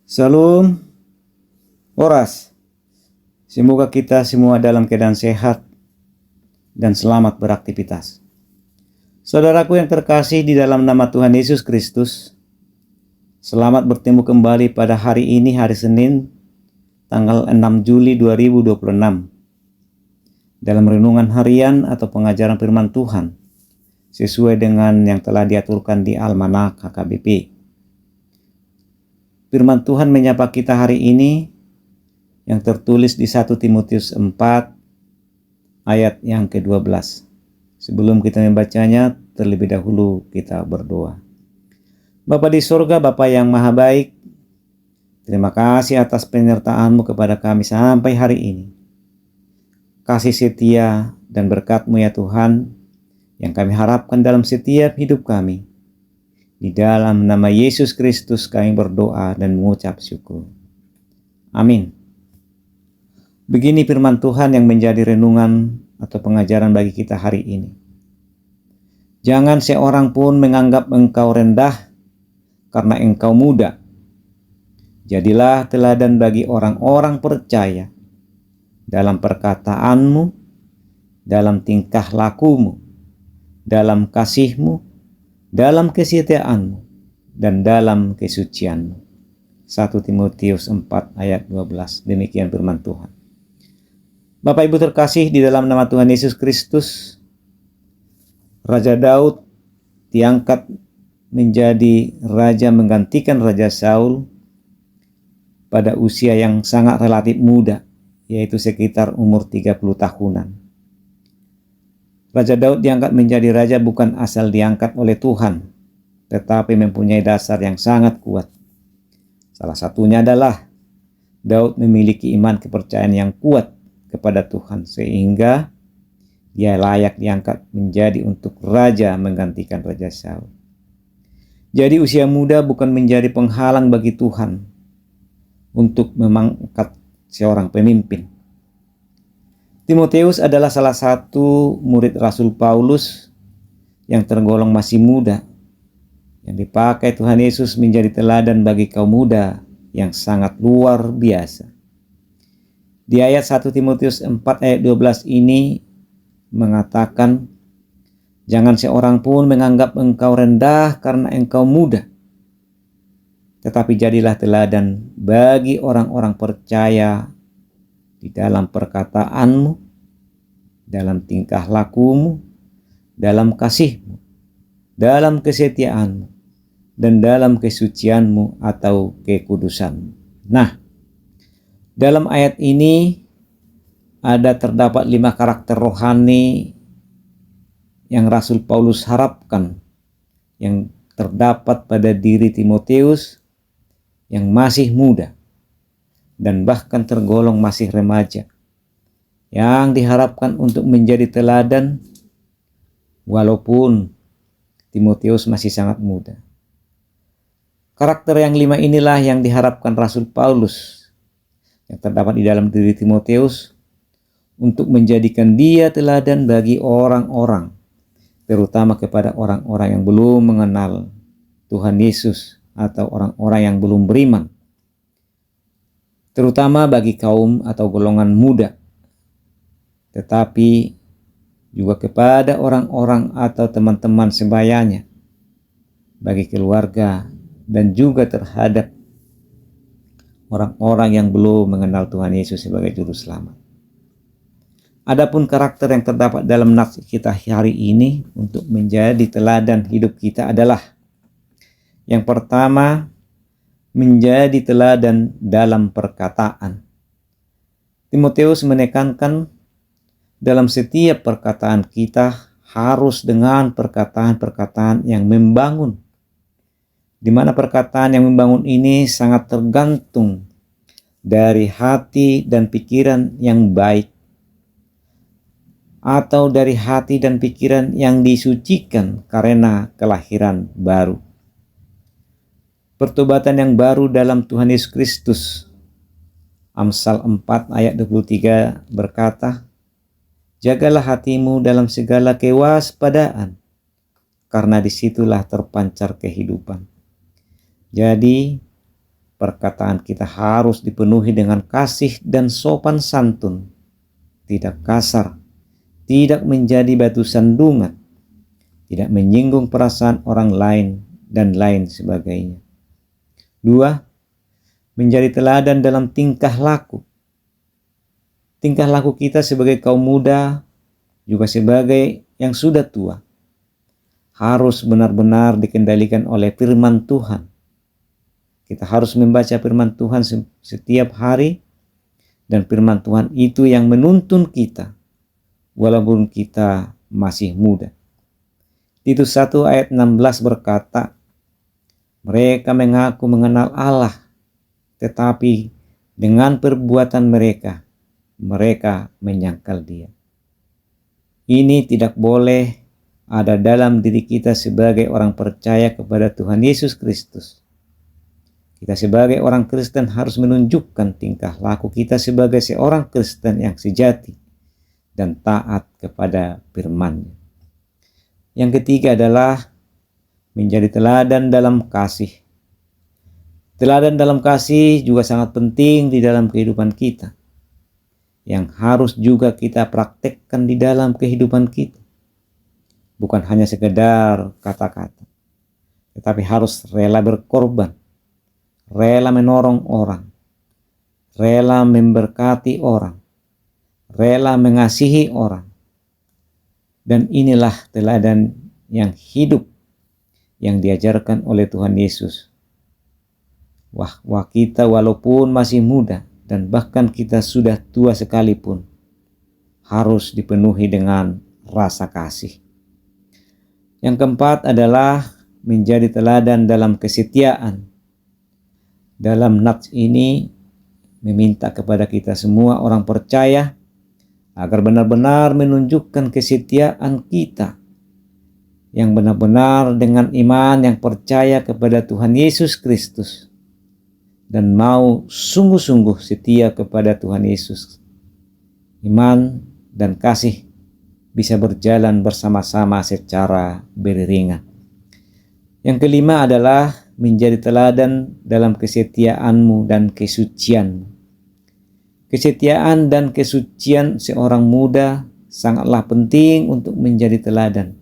Salam, Oras. Semoga kita semua dalam keadaan sehat dan selamat beraktivitas. Saudaraku yang terkasih di dalam nama Tuhan Yesus Kristus, selamat bertemu kembali pada hari ini, hari Senin, tanggal 6 Juli 2026. Dalam renungan harian atau pengajaran firman Tuhan, sesuai dengan yang telah diaturkan di Almanak HKBP. Firman Tuhan menyapa kita hari ini yang tertulis di 1 Timotius 4 ayat yang ke-12. Sebelum kita membacanya, terlebih dahulu kita berdoa. Bapa di surga, Bapa yang maha baik, terima kasih atas penyertaan-Mu kepada kami sampai hari ini. Kasih setia dan berkat-Mu ya Tuhan, yang kami harapkan dalam setiap hidup kami. Di dalam nama Yesus Kristus kami berdoa dan mengucap syukur. Amin. Begini firman Tuhan yang menjadi renungan atau pengajaran bagi kita hari ini. Jangan seorang pun menganggap engkau rendah karena engkau muda. Jadilah teladan bagi orang-orang percaya dalam perkataanmu, dalam tingkah lakumu, dalam kasihmu, dalam kesetiaanmu, dan dalam kesucianmu. 1 Timotius 4 ayat 12. Demikian firman Tuhan. Bapak Ibu terkasih di dalam nama Tuhan Yesus Kristus, Raja Daud diangkat menjadi raja menggantikan Raja Saul pada usia yang sangat relatif muda, yaitu sekitar umur 30 tahunan. Raja Daud diangkat menjadi raja bukan asal diangkat oleh Tuhan, tetapi mempunyai dasar yang sangat kuat. Salah satunya adalah Daud memiliki iman kepercayaan yang kuat kepada Tuhan, sehingga dia layak diangkat menjadi untuk raja menggantikan Raja Saul. Jadi usia muda bukan menjadi penghalang bagi Tuhan untuk mengangkat seorang pemimpin. Timotius adalah salah satu murid Rasul Paulus yang tergolong masih muda, yang dipakai Tuhan Yesus menjadi teladan bagi kaum muda yang sangat luar biasa. Di ayat 1 Timotius 4 ayat 12 ini mengatakan, jangan seorang pun menganggap engkau rendah karena engkau muda, tetapi jadilah teladan bagi orang-orang percaya di dalam perkataanmu, dalam tingkah lakumu, dalam kasihmu, dalam kesetiaanmu, dan dalam kesucianmu atau kekudusanmu. Nah, dalam ayat ini terdapat 5 karakter rohani yang Rasul Paulus harapkan, yang terdapat pada diri Timotius yang masih muda dan bahkan tergolong masih remaja, yang diharapkan untuk menjadi teladan walaupun Timotius masih sangat muda. Karakter yang 5 inilah yang diharapkan Rasul Paulus yang terdapat di dalam diri Timotius untuk menjadikan dia teladan bagi orang-orang, terutama kepada orang-orang yang belum mengenal Tuhan Yesus atau orang-orang yang belum beriman, terutama bagi kaum atau golongan muda, tetapi juga kepada orang-orang atau teman-teman sebayanya, bagi keluarga, dan juga terhadap orang-orang yang belum mengenal Tuhan Yesus sebagai Juru Selamat. Adapun karakter yang terdapat dalam nats kita hari ini untuk menjadi teladan hidup kita adalah, yang pertama, menjadi teladan dalam perkataan. Timotius menekankan dalam setiap perkataan kita harus dengan perkataan-perkataan yang membangun, di mana perkataan yang membangun ini sangat tergantung dari hati dan pikiran yang baik, atau dari hati dan pikiran yang disucikan karena kelahiran baru. Pertobatan yang baru dalam Tuhan Yesus Kristus. Amsal 4 ayat 23 berkata, jagalah hatimu dalam segala kewaspadaan, karena disitulah terpancar kehidupan. Jadi perkataan kita harus dipenuhi dengan kasih dan sopan santun, tidak kasar, tidak menjadi batu sandungan, tidak menyinggung perasaan orang lain, dan lain sebagainya. 2. Menjadi teladan dalam tingkah laku. Tingkah laku kita sebagai kaum muda, juga sebagai yang sudah tua, harus benar-benar dikendalikan oleh firman Tuhan. Kita harus membaca firman Tuhan setiap hari, dan firman Tuhan itu yang menuntun kita, walaupun kita masih muda. Titus 1 ayat 16 berkata, mereka mengaku mengenal Allah, tetapi dengan perbuatan mereka menyangkal Dia. Ini tidak boleh ada dalam diri kita sebagai orang percaya kepada Tuhan Yesus Kristus. Kita sebagai orang Kristen harus menunjukkan tingkah laku kita sebagai seorang Kristen yang sejati dan taat kepada firman-Nya. Yang ketiga adalah menjadi teladan dalam kasih. Teladan dalam kasih juga sangat penting di dalam kehidupan kita, yang harus juga kita praktekkan di dalam kehidupan kita. Bukan hanya sekedar kata-kata, tetapi harus rela berkorban, rela menolong orang, rela memberkati orang, rela mengasihi orang. Dan inilah teladan yang hidup yang diajarkan oleh Tuhan Yesus. Wah kita walaupun masih muda, dan bahkan kita sudah tua sekalipun, harus dipenuhi dengan rasa kasih. Yang keempat adalah menjadi teladan dalam kesetiaan. Dalam nats ini meminta kepada kita semua orang percaya agar benar-benar menunjukkan kesetiaan kita, yang benar-benar dengan iman yang percaya kepada Tuhan Yesus Kristus, dan mau sungguh-sungguh setia kepada Tuhan Yesus. Iman dan kasih bisa berjalan bersama-sama secara beriringan. Yang kelima adalah menjadi teladan dalam kesetiaanmu dan kesucianmu. Kesetiaan dan kesucian seorang muda sangatlah penting untuk menjadi teladan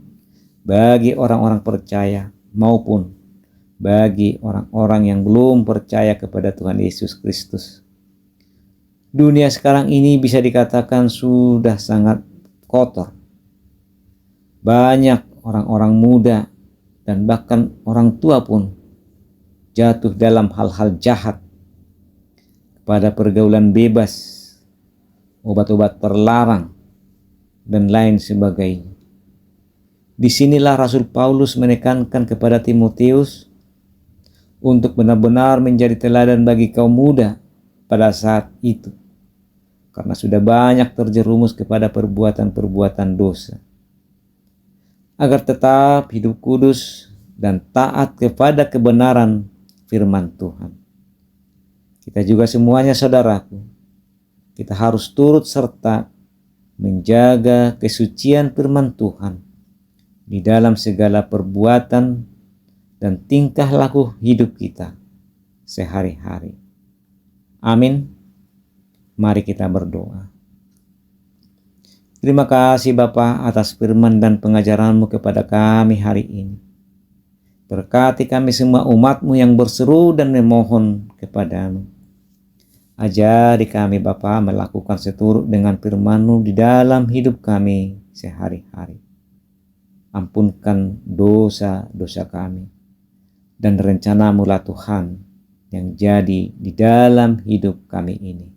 bagi orang-orang percaya maupun bagi orang-orang yang belum percaya kepada Tuhan Yesus Kristus. Dunia sekarang ini bisa dikatakan sudah sangat kotor. Banyak orang-orang muda dan bahkan orang tua pun jatuh dalam hal-hal jahat, pada pergaulan bebas, obat-obat terlarang, dan lain sebagainya. Disinilah Rasul Paulus menekankan kepada Timotius untuk benar-benar menjadi teladan bagi kaum muda pada saat itu, karena sudah banyak terjerumus kepada perbuatan-perbuatan dosa, agar tetap hidup kudus dan taat kepada kebenaran firman Tuhan. Kita juga semuanya, saudaraku, kita harus turut serta menjaga kesucian firman Tuhan di dalam segala perbuatan dan tingkah laku hidup kita sehari-hari. Amin. Mari kita berdoa. Terima kasih Bapa atas firman dan pengajaran-Mu kepada kami hari ini. Berkati kami semua umat-Mu yang berseru dan memohon kepada-Mu. Ajari kami Bapa melakukan seturut dengan firman-Mu di dalam hidup kami sehari-hari. Ampunkan dosa-dosa kami, dan rencana-Mu lah Tuhan yang jadi di dalam hidup kami ini.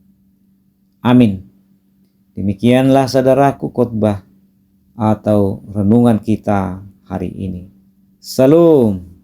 Amin. Demikianlah saudaraku khotbah atau renungan kita hari ini. Salam.